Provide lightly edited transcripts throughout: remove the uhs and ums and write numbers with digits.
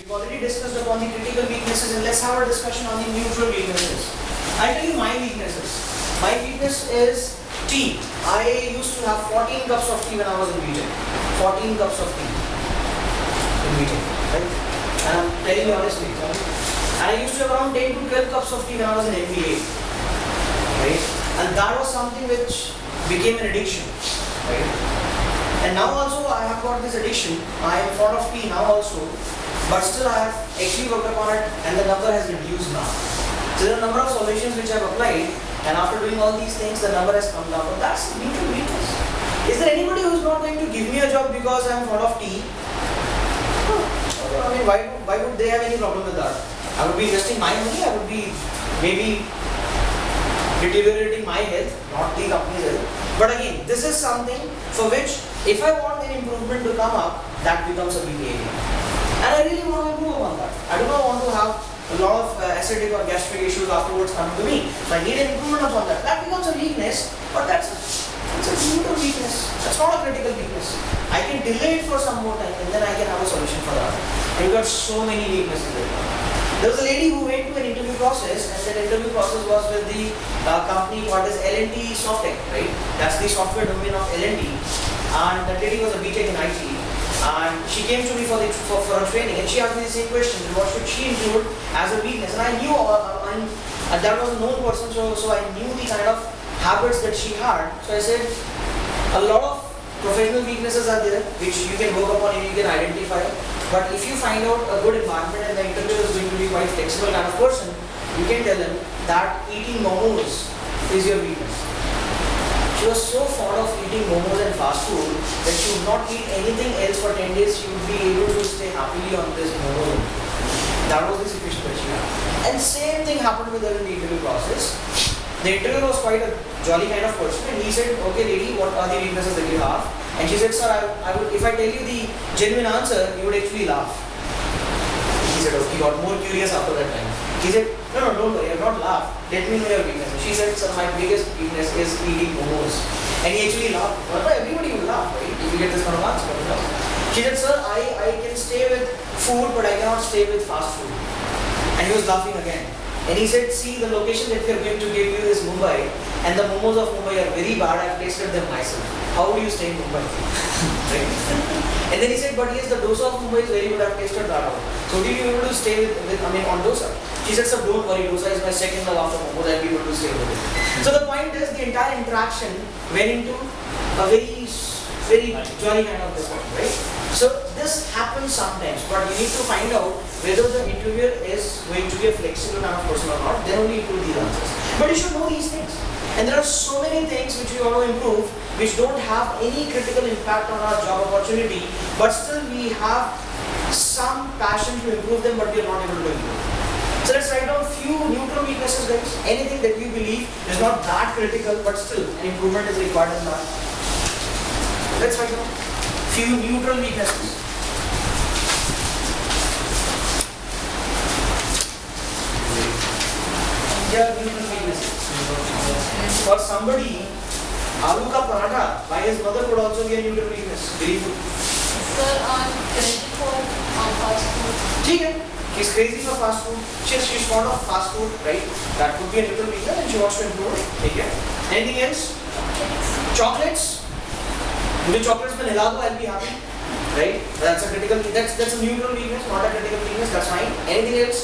We've already discussed upon the critical weaknesses, and let's have a discussion on the neutral weaknesses. I'll tell you my weaknesses. My weakness is tea. I used to have 14 cups of tea when I was in BTech. 14 cups of tea in BTech, right? And I'm telling you honestly, and I used to have around 10 to 12 cups of tea when I was in MBA, right? And that was something which became an addiction, right? And now also I have got this addiction. I am fond of tea now also, but still I have actually worked upon it, and the number has reduced now. So there are a number of solutions which I have applied, and after doing all these things, the number has come down. But that's the neutral weakness. Is there anybody who is not going to give me a job because I am fond of tea? I mean, why would they have any problem with that? I would be investing my money. I would be maybe deteriorating my health, not the company's health. But again, this is something for which, if I want an improvement to come up, that becomes a big area. And I really want to improve on that. I do not want to have a lot of acidic or gastric issues afterwards coming to me. So I need an improvement upon that. That becomes a weakness, but it's a neutral weakness. That's not a critical weakness. I can delay it for some more time, and then I can have a solution for that. And you've got so many weaknesses right now. There was a lady who went to an interview process, and that interview process was with the company called as L&T Softech, right? That's the software domain of L&T. And that lady was a BTech in IT. And she came to me for a training, and she asked me the same question: what should she include as a weakness? And I knew, that was a known person, so I knew the kind of habits that she had. So I said, a lot of professional weaknesses are there, which you can work upon and you can identify. But if you find out a good environment and the interviewer is going to be quite flexible kind of person, you can tell them that eating momos is your weakness. She was so fond of eating momos and fast food that she would not eat anything else for 10 days. She would be able to stay happily on this momo. That was the situation that she had. And same thing happened with her in the interview process. The interviewer was quite a jolly kind of person, and he said, "Okay, lady, what are the weaknesses that you have?" And she said, "Sir, I would, if I tell you the genuine answer, you would actually laugh." He said, "Okay," he got more curious after that time. He said, "No, don't worry, I have not laughed. Let me know your weakness." She said, "Sir, my biggest weakness is eating momos." And he actually laughed. Well, everybody will laugh, right? If you get this kind of answer. She said, "Sir, I can stay with food, but I cannot stay with fast food." And he was laughing again. And he said, "See, the location that we are going to give you is Mumbai, and the momos of Mumbai are very bad. I've tasted them myself. How would you stay in Mumbai?" Right? And then he said, "But yes, the dosa of Mumbai is very good. I've tasted that out. So will you be able to stay on dosa?" She said, "Sir, don't worry. Dosa is my second love after momos. I'll be able to stay with it." So the point is, the entire interaction went into a very jolly kind of discussion, right? So this happens sometimes, but you need to find out whether the interviewer is going to be a flexible kind of person or not. Then only improve these answers. But you should know these things. And there are so many things which we want to improve, which don't have any critical impact on our job opportunity, but still we have some passion to improve them, but we are not able to improve. So let's write down few neutral weaknesses, guys. Anything that you believe is not that critical, but still an improvement is required in that. Let's write down few neutral weaknesses. Yeah, neutral weaknesses. For somebody, aloo ka paratha by his mother could also be a neutral weakness. Very good. Sir, on crazy for fast food. Okay. He's crazy for fast food. She's fond of fast food, right? That could be a neutral weakness, and she wants to improve it. Okay. Anything else? Chocolates. मुझे chocolates में हिला दो, I'll be happy, right? That's a critical. That's a neutral weakness, not a critical weakness. That's fine. Anything else?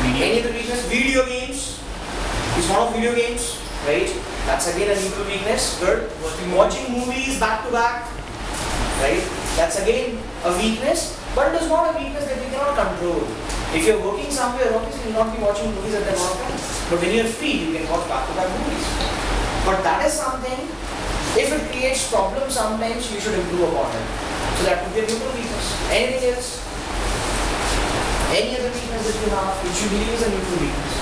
Any other weakness? Video games. He's fond of video games, right? That's again a neutral weakness. Good. Watching movies back to back, right? That's again a weakness, but it is not a weakness that we cannot control. If you're working somewhere, obviously you'll not be watching movies at that amount of time. But when you're free, you can watch back to back movies. But that is something. If it creates problems, sometimes you should improve upon it. So that would be a neutral weakness. Anything else? Any other weakness that you have, which you believe is a neutral weakness?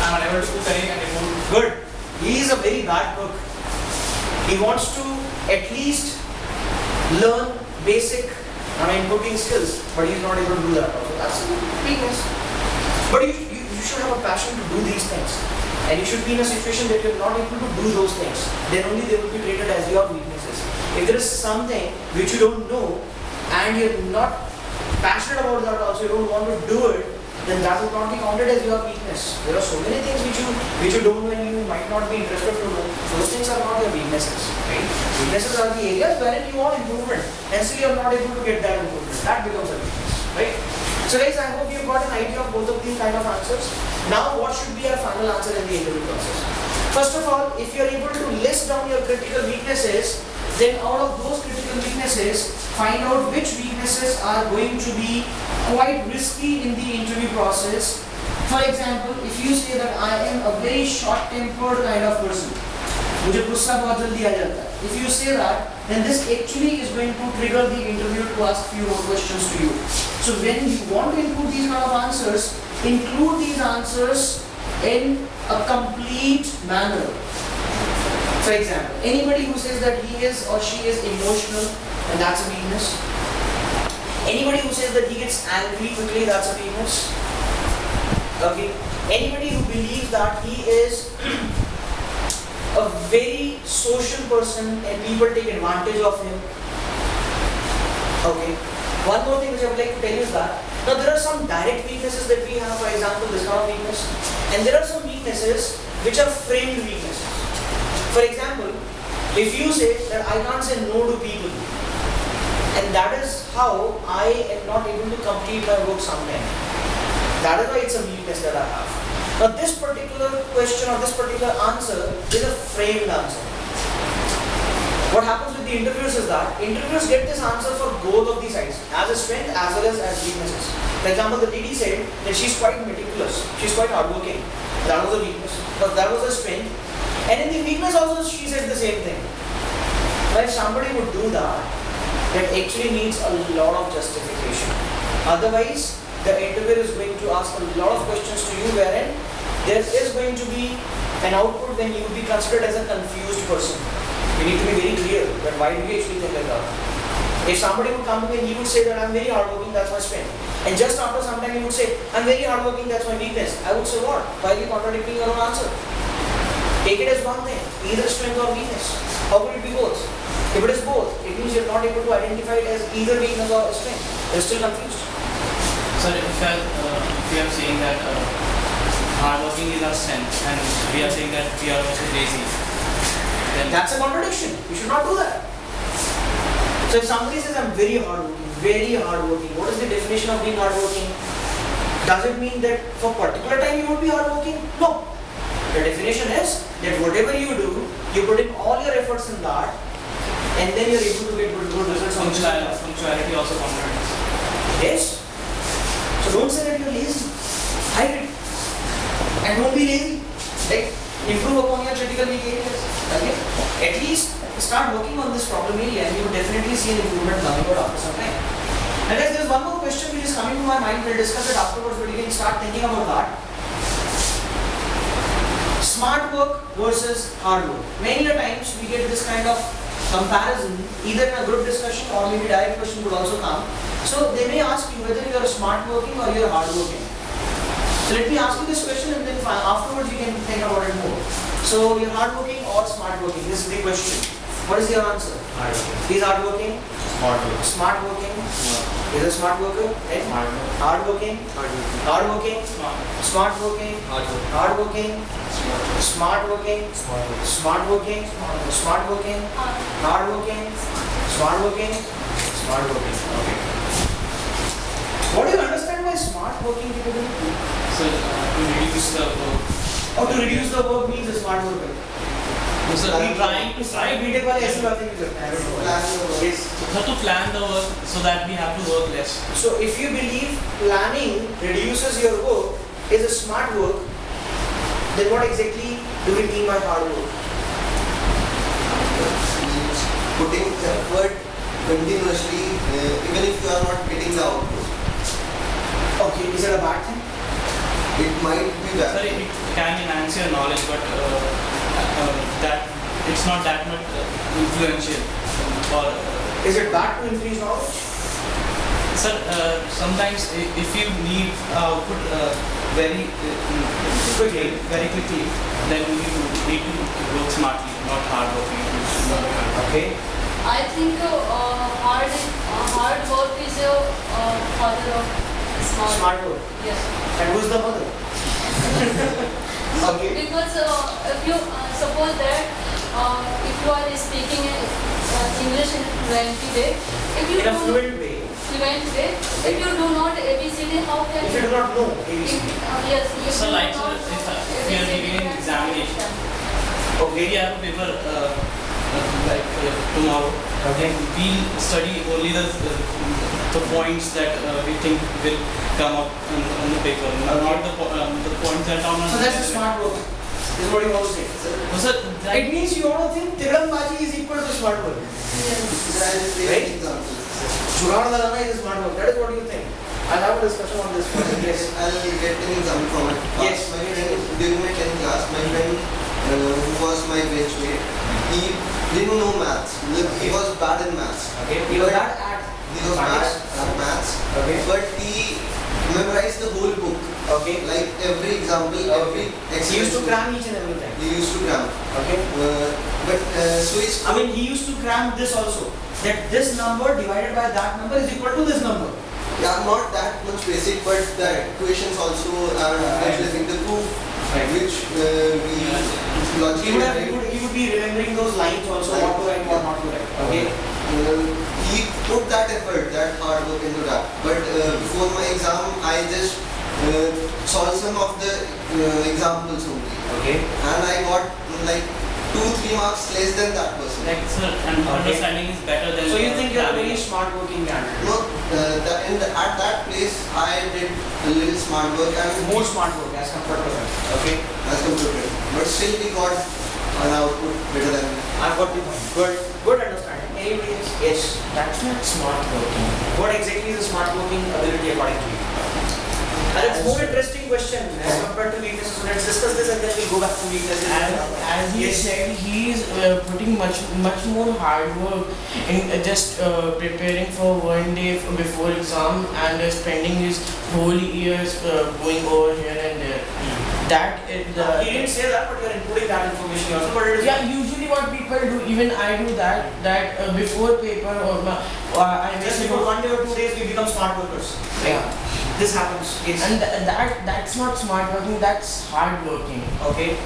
I'm unable to cook and remove. Good. He is a very bad cook. He wants to at least learn basic, cooking skills, but he's not able to do that. So that's a weakness. But you should have a passion to do these things. And you should be in a situation that you're not able to do those things. Then only they will be treated as your weaknesses. If there is something which you don't know and you're not passionate about that also, you don't want to do it, then that would not be counted as your weakness. There are so many things which you don't when you might not be interested to know. Those things are not your weaknesses, right? Weaknesses are the areas wherein you want improvement, and still you are not able to get that improvement. That becomes a weakness, right? So guys, I hope you've got an idea of both of these kind of answers. Now what should be our final answer in the interview process? First of all, if you are able to list down your critical weaknesses, then out of those critical weaknesses, find out which weaknesses are going to be quite risky in the interview process. For example, if you say that I am a very short-tempered kind of person, मुझे गुस्सा बहुत जल्दी आ जाता है. If you say that, then this actually is going to trigger the interview to ask few more questions to you. So when you want to include these kind of answers, include these answers in a complete manner. For example, anybody who says that he is or she is emotional, and that's a weakness. Anybody who says that he gets angry quickly, that's a weakness. Okay. Anybody who believes that he is a very social person and people take advantage of him. Okay. One more thing which I would like to tell you is that now there are some direct weaknesses that we have, for example, this kind of weakness, and there are some weaknesses which are framed weaknesses. For example, if you say that I can't say no to people, and that is how I am not able to complete my work sometimes. That is why it's a weakness that I have. Now this particular question or this particular answer is a framed answer. What happens with the interviews is that interviewers get this answer for both of these sides, as a strength as well as weaknesses. For example, the lady said that she's quite meticulous, she's quite hardworking. That was a weakness, but that was a strength. And in the weakness also she said the same thing. Now if somebody would do that, that actually needs a lot of justification. Otherwise, the interviewer is going to ask a lot of questions to you wherein there is going to be an output when you will be considered as a confused person. You need to be very clear that why do you actually think like that. If somebody would come to me and he would say that I'm very hardworking, that's my strength. And just after some time he would say, I'm very hardworking, that's my weakness. I would say what? Why are you contradicting your own answer? Take it as one thing, either strength or weakness. How could it be both? If it is both, it means you're not able to identify it as either weakness or strength. You're still confused. Sir, if we are saying that hardworking is our strength and we are saying that we are also lazy, then that's a contradiction. You should not do that. So if somebody says I'm very hardworking, what is the definition of being hardworking? Does it mean that for a particular time you would be hardworking? No. The definition is that whatever you do, you put in all your efforts in that, and then you're able to get good results. Punctuality also contradicts. Yes. So don't say that you're lazy. Hide it. And don't be lazy. Like, improve upon your critical weak areas. Okay? At least start working on this problem area and you will definitely see an improvement coming out after some time. And guys, there's one more question which is coming to my mind. We'll discuss it afterwards, but you can start thinking about that. Smart work versus hard work. Many a times we get this kind of comparison, either in a group discussion or maybe direct question would also come. So they may ask you whether you are smart working or you are hard working. So let me ask you this question and then afterwards you can think about it more. So you're hard working or smart working? This is the question. What is your answer? Hard working. He's hard working. Smart working. Smart working. Yeah. He's a smart worker. Right? Hard working. Hard working. Hard working. Hard working. Smart working. Hard working. Hard working. Smart working. Smart working. Smart working. Smart working. Hard working. Smart working. Smart working. Okay. What do you understand by smart working capability? So to reduce the work. Or to reduce the work means a smart worker. So we trying to BTech वाले ऐसी बातें नहीं करते हैं. Yes. So to plan the work so that we have to work less. So if you believe planning reduces your work is a smart work, then what exactly do we mean by hard work? Putting effort continuously, even if you are not getting the output. Okay, is it a bad thing? It might be Sir, that. it can enhance your knowledge, but that it's not that much influential. Or Is it bad to increase knowledge? sir, sometimes if you need output very quickly, then you need to work smartly, not hard working. Okay. I think hard work is a father of smart. Smart work. Yes. And who is the mother? Okay. Because if you suppose that if you are speaking English in fluent way, if you In a do fluent way. fluent way, if you do not ABCD, how can If you do not know ABC. Yes, if So you like do not if know we are ABCD, giving an then examination. Okay. We have a paper tomorrow. Okay. We'll study only the points that we think will come up on the paper, not the points that are on So the that's the paper. smart work. This is what you want to say. No, sir, that It means you want to think Tirangbazi is equal to smart work. Sir, I will take Right? an example. Jugaad lagana is smart work. That is what you think. I'll have a discussion on this one. Yes. I'll get an example from it. Yes. My friend, during my 10th class, my friend who was my benchmate, he didn't know maths. He was bad in maths. Okay. You But that at He was bad maths. at maths. Okay. But he memorized the whole book. Okay. Like every example, every He used to cram each and everything. He used to cram. Okay. So he's. I mean, he used to cram this also. That this number divided by that number is equal to this number. Yeah, not that much basic, but the equations also are replacing the proof, which we logically. He would be remembering those lines also, what to write, what not to write. Okay. He put that effort, that hard work into that. But before my exam, I just solved some of the examples only, Okay. and I got like 2-3 marks less than that person. like sir, and understanding is better than. So you think you're a very having- smart working candidate? No, at that place, I did a little smart work and More smart work as compared to him. Okay. as compared to him. But still, we got an output better than me. I've got the point. Good. Good understanding. Anybody else? Yes. That's not smart working. What exactly is a smart working ability according to you? And it's more interesting question as compared to weaknesses. So let's discuss this and then we'll go back to weaknesses. As he Yes. said, he is putting much more hard work in just preparing for one day before exam and spending his whole years going over here and there. That is He didn't say that, but you're including that information also. But it is yeah, usually what people do, even I do that before paper or I just make before 1 day or 2 days we become smart workers. Right? yeah. This happens. Yes. And that's not smart working, that's hard working. Okay.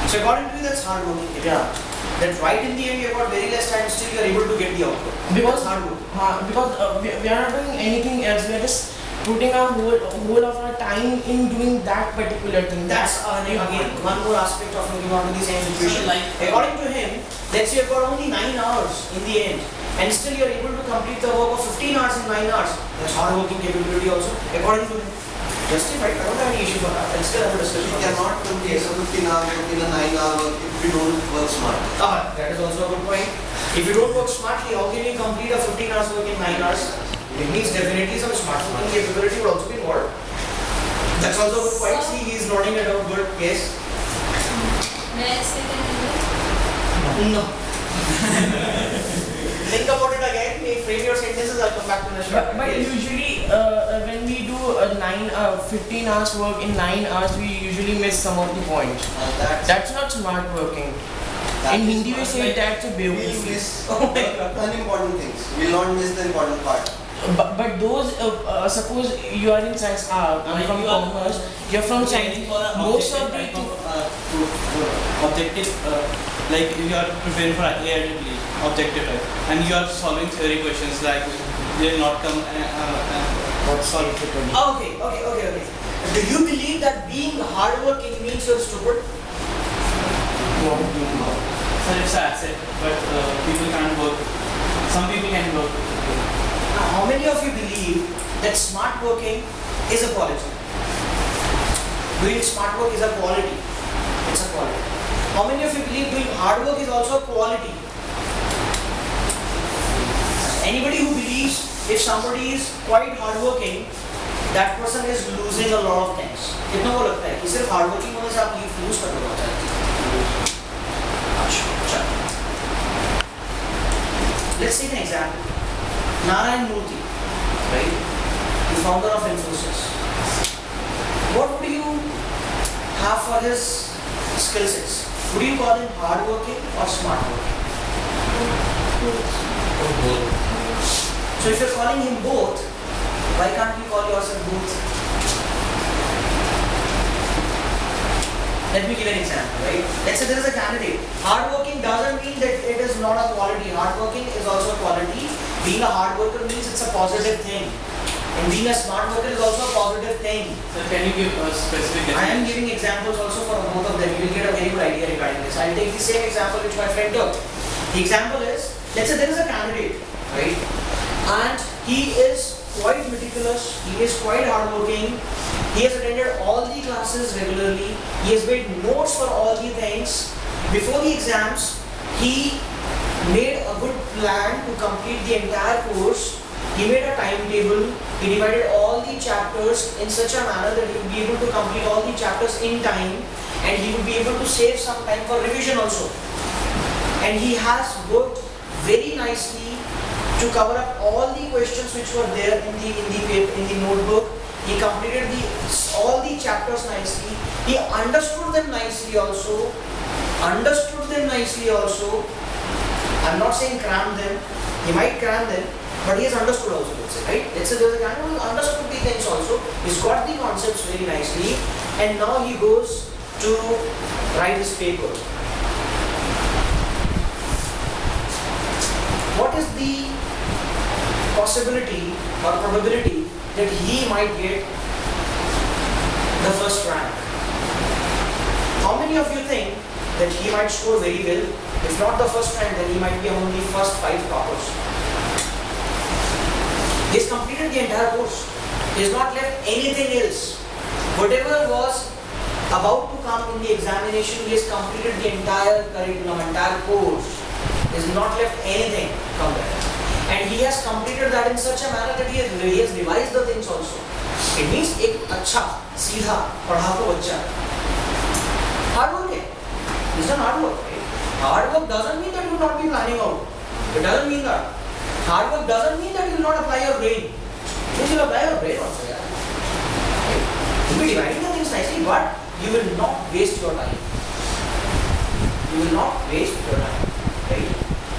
So according to you, that's hard working. Yeah. That right in the end, you've got very less time, still you're able to get the output. Because That's hard work. because we are not doing anything else. We are just putting our whole of our time in doing that particular thing. That's again one more aspect of looking onto the same situation. So, like, according to him, let's say you've got only 9 hours in the end, and still you're able to complete the work of 15 hours in 9 hours. That's hard working capability also, according to him. Justified. I don't have any issue for that. Let's still have a discussion. We on this. cannot complete a 15-hour work in a 9-hour work if we don't work smart. That is also a good point. If you don't work smartly, how can you complete a 15 hours work in 9 hours? It means definitely some smart working capability would also be involved. That's also a good point. See, he is nodding at our good. Yes. May I speak in English? No. Think about it again. Frame your sentences. I'll come back to the short. But Yes. usually when we do 15 hours work in 9 hours, we usually miss some of the points. That's not smart working. In Hindi we say that's a We'll bewoofi. miss Oh my God. unimportant things. We'll not miss the important part. But those suppose you are in science, I'm Like from you are- commerce, you're from Training science. for a Most of objective the type of objective, like if you are preparing for AIEEE objective type, and you are solving theory questions like they will not come what's solicited. Okay. Do you believe that being hardworking means you're stupid? Sir, it's an asset, but people can't work. Some people can work. Now, how many of you believe that smart working is a quality? Doing smart work is a quality. It's a quality. How many of you believe doing hard work is also a quality? Anybody who believes if somebody is quite hardworking, that person is losing a lot of things. कितना को लगता है कि सिर्फ hardworking होने से आप lose कर दोगे? अच्छा. Let's take an example. Narayan Murthy, right? The founder of Infosys. What would you have for his skill sets? Would you call him hardworking or smart working? So if you're calling him both, why can't you call yourself both? Let me give an example, right? Let's say there is a candidate. Hardworking doesn't mean that it is not a quality. Hardworking is also a quality. Being a hard worker means it's a positive thing. And being a smart worker is also a positive thing. Sir, can you give a specific I am example? giving examples also for both of them. You will get a very good idea regarding this. I'll take the same example which my friend took. The example is, let's say there is a candidate, right? And he is quite meticulous, he is quite hardworking, he has attended all the classes regularly, he has made notes for all the things. Before the exams, he made a good plan to complete the entire course. He made a timetable, he divided all the chapters in such a manner that he would be able to complete all the chapters in time, and he would be able to save some time for revision also. And he has worked very nicely to cover up all the questions which were there in the notebook. He completed all the chapters nicely. He understood them nicely also. I'm not saying cram them. He might cram them, but he has understood also. Let's say, right? Let's say there's a guy who understood the things also. He's got the concepts very nicely, and now he goes to write his paper. What is the possibility or probability that he might get the first rank? How many of you think that he might score very well? If not the first rank, then he might be among the first 5 toppers. He has completed the entire course. He has not left anything else. Whatever was about to come in the examination, he has completed the entire curriculum, entire course. He has not left anything from there. And he has completed that in such a manner that he has revised the things also. It means एक अच्छा सीधा पढ़ाकू बच्चा hard work है. He's done hard work. Right? Hard work doesn't mean that you will not be planning out. It doesn't mean that. Hard work doesn't mean that you will not apply your brain. You will apply your brain also. Yeah. Right? You will be dividing the things nicely, but you will not waste your time. You will not waste your time. Right?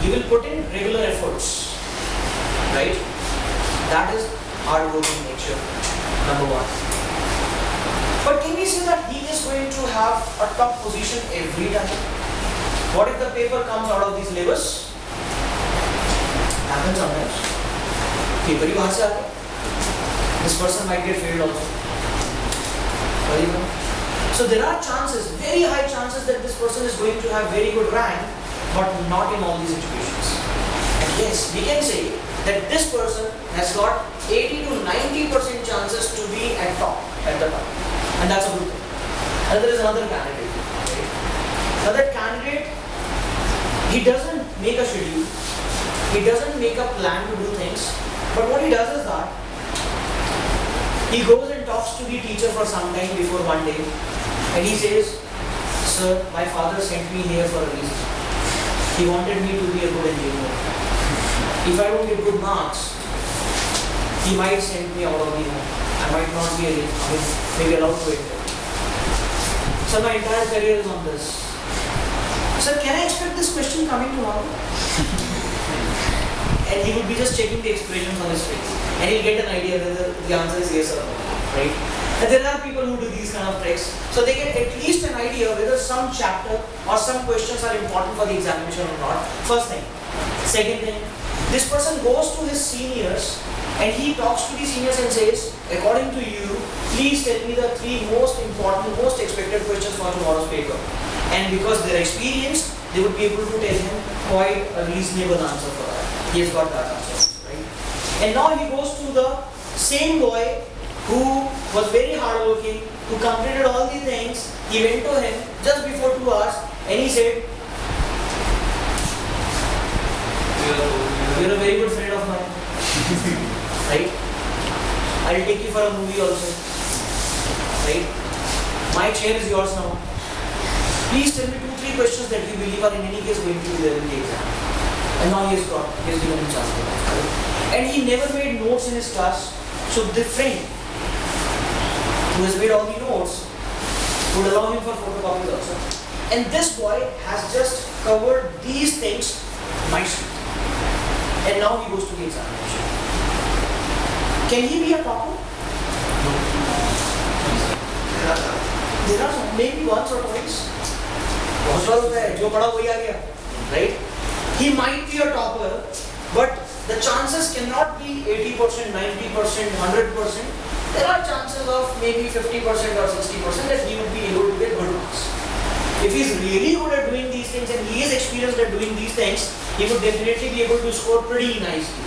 You will put in regular efforts. Right? That is hard working nature, number 1. But can we say that he is going to have a top position every time? What if the paper comes out of these syllabus? Happens sometimes. Paper ही बाहर से आते. This person might get failed also. What do you know? So there are chances, very high chances that this person is going to have very good rank, but not in all these situations. And yes, we can say that this person has got 80 to 90% chances to be at the top. And that's a good thing. And there is another candidate. Right? Now that candidate, he doesn't make a schedule, he doesn't make a plan to do things, but what he does is that he goes and talks to the teacher for some time before one day, and he says, "Sir, my father sent me here for a reason. He wanted me to be a good engineer. If I don't get good marks, he might send me out of the home. I might not be maybe allowed to enter. So my entire career is on this. Sir, can I expect this question coming tomorrow?" And he would be just checking the expressions on his face, and he'll get an idea whether the answer is yes or no, right? And there are people who do these kind of tricks, so they get at least an idea whether some chapter or some questions are important for the examination or not. First thing. Second thing, this person goes to his seniors and he talks to the seniors and says, "According to you, please tell me the 3 most important, most expected questions for tomorrow's paper." And because they're experienced, they would be able to tell him quite a reasonable answer for that. He has got that answer, right? And now he goes to the same boy who was very hardworking, who completed all the things. He went to him just before 2 hours and he said, "You're a very good friend of mine." Right? I'll take you for a movie also. Right? My chair is yours now. Please tell me 2-3 questions that you believe are in any case going to be there in the exam. And now he has given him chance for that. Right? And he never made notes in his class. So the friend who has made all the notes would allow him for photocopies also. And this boy has just covered these things nicely. and now he goes to the examination. Can he be a topper? There are maybe once or twice. बहुत बार होता है, जो पढ़ा वही आ गया, right? He might be a topper, but the chances cannot be 80%, 90%, 100%. There are chances of maybe 50% or 60% that he would be able to get good marks. If he is really good at doing these things and he is experienced at doing these things, he would definitely be able to score pretty nicely.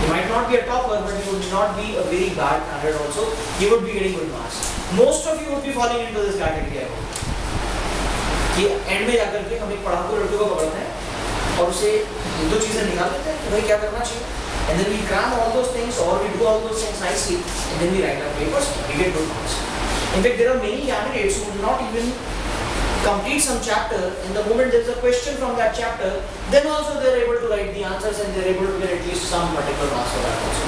He might not be a topper, but he would not be a very bad candidate also. He would be getting good marks. Most of you would be falling into this category. कि and में जाकर के हम एक पढ़ाकू लड़के को पकड़ते हैं और उसे दो चीजें निकाल देते हैं कि भाई क्या करना चाहिए, and then we cram all those things or we do all those things nicely and then we write our papers, we get good marks. In fact, there are many candidates who do not even complete some chapter, and the moment there is a question from that chapter, then also they are able to write the answers and they are able to get at least some particular marks for that also.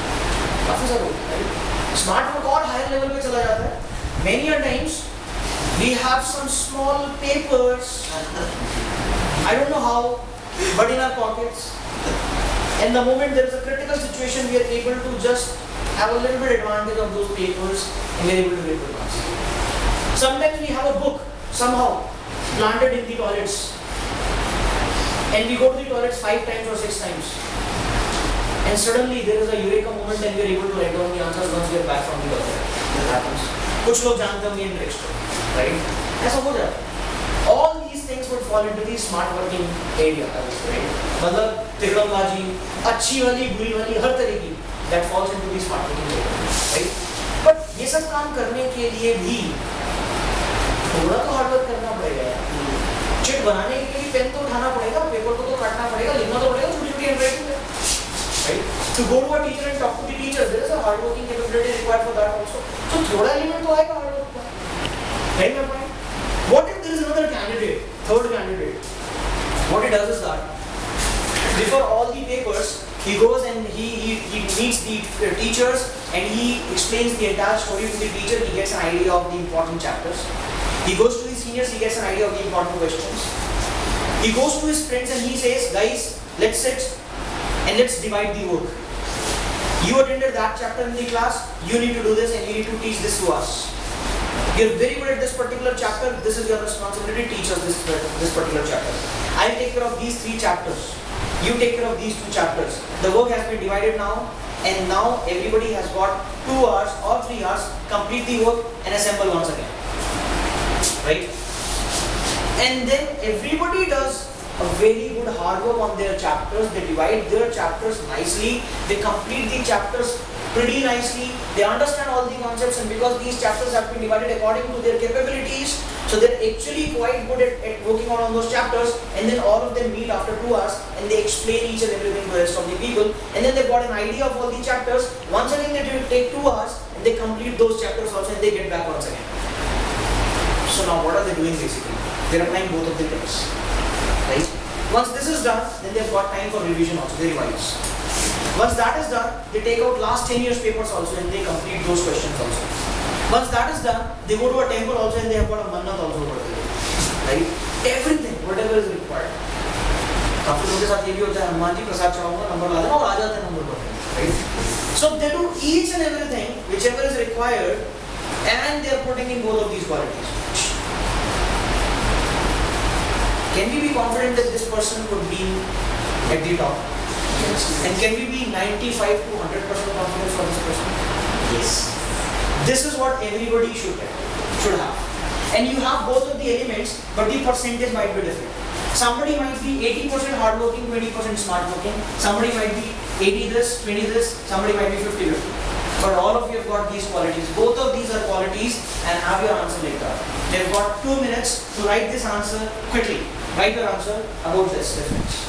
काफी सारा होता है, smart work और higher level पे चला जाता है. Many a times we have some small papers, I don't know how, but in our pockets. And the moment there is a critical situation, we are able to just have a little bit advantage of those papers and we are able to get good marks. Sometimes we have a book somehow planted in the toilets and we go to the toilets 5 times or 6 times. And suddenly there is a eureka moment and we are able to write down the answers once we are back from the toilet. That happens. कुछ लोग जानते होंगे इन tricks को, right? ऐसा हो जाता है. All these things would fall into the smart working area, right? मतलब तिकड़मबाजी, अच्छी वाली, बुरी वाली, हर तरह की that falls into the smart working area, right? But ये सब काम करने के लिए भी थोड़ा तो हार्ड वर्क करना पड़ेगा यार. चिट बनाने के लिए पेन तो उठाना पड़ेगा, पेपर को तो काटना पड़ेगा, लिखना तो पड़ेगा, छोटी-छोटी हैंडराइटिंग में, right? To go to a teacher and talk to the teacher, there is a hard working capability required for that also. So थोड़ा एलिमेंट तो आएगा हार्ड वर्क का, right my point? What if there is another candidate, third candidate? What he does is that before all the papers, he goes and he meets the teachers and he explains the entire story to the teacher. He gets an idea of the important chapters. He goes to the seniors, he gets an idea of the important questions. He goes to his friends and he says, guys, let's sit and let's divide the work. You attended that chapter in the class, you need to do this and you need to teach this to us. You're very good at this particular chapter, this is your responsibility, teach us this particular chapter. I'll take care of these 3 chapters. You take care of these 2 chapters. The work has been divided now, and now everybody has got 2 hours or 3 hours, complete the work and assemble once again. Right? And then everybody does a very good hard work on their chapters. They divide their chapters nicely. They complete the chapters pretty nicely. They understand all the concepts, and because these chapters have been divided according to their capabilities, so they're actually quite good at working on those chapters. And then all of them meet after 2 hours and they explain each and everything to the rest of the people. And then they've got an idea of all the chapters. Once again they take 2 hours and they complete those chapters also and they get back once again. So now what are they doing basically? They're applying both of the things. Right? Once this is done, then they've got time for revision also, they revise. Once that is done, they take out last 10 years papers also and they complete those questions also. Once that is done, they go to a temple also and they have got a mannat also over there. Right? Everything, whatever is required. काफी लोगों के साथ ये भी होता है, हनुमान जी प्रसाद चढ़ाऊंगा, number ला देना और आ जाते हैं नंबर पर. Right? So they do each and everything, whichever is required, and they are putting in both of these qualities. Can we be confident that this person would be at the top? Yes. And can we be 95 to 100% confident for this person? Yes. This is what everybody should have. And you have both of the elements, but the percentage might be different. Somebody might be 80% hardworking, 20% smart working. Somebody might be 80 this, 20 this. Somebody might be 50-50. But all of you have got these qualities. Both of these are qualities, and have your answer later. They've got 2 minutes to write this answer quickly. Write your answer about this difference.